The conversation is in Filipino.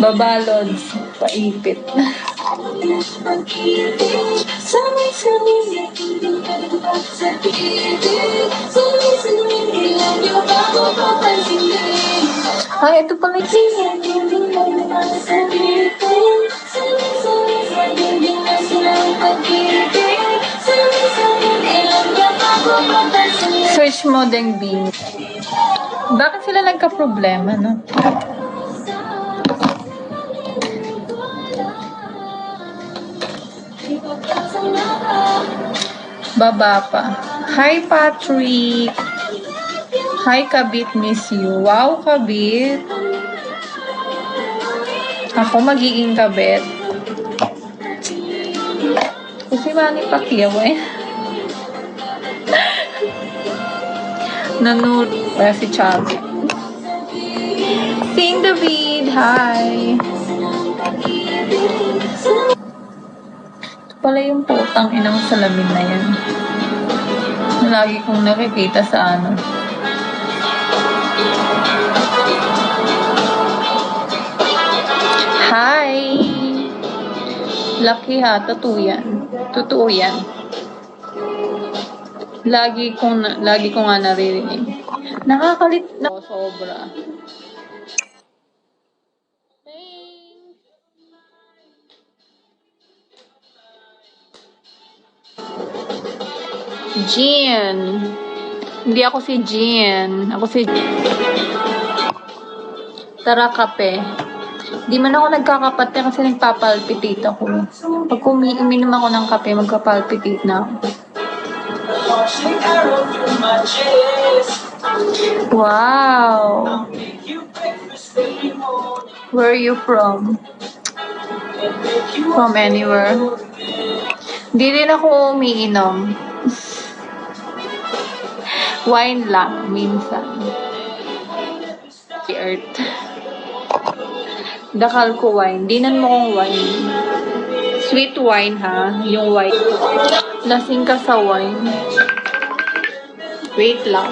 Babalods. Paipit. Ay, ito pala search mo ding B. Bakit sila nagka-problema, no? Baba pa. Hi, Patrick. Hi, Kabit. Miss you. Wow, Kabit. Ako magiging Kabit. Kasi Manny Pacquiao eh. Nanood. Kaya si Chabi. Sing David. Hi. Ito pala yung putang inang salamin na yan. Lagi kong nakikita sa ano. Hi! Lucky ha, totoo yan. Totoo yan. Lagi ko nga naririnig. Nakakalit na sobra. Jean. Hindi ako si Jean. Ako si Tara, kape. Di man ako nagkakapate kasi nagpapalpitate ako. Pag umiinom ako ng kape, magpapalpitate na ako. Wow! Where are you from? From anywhere? Di rin ako umiinom. Wine lang, minsan. Si Earth. Dakal ko wine. Dinan mo kong wine. Sweet wine ha. Yung wine. Lasing ka sa wine. Wait lang.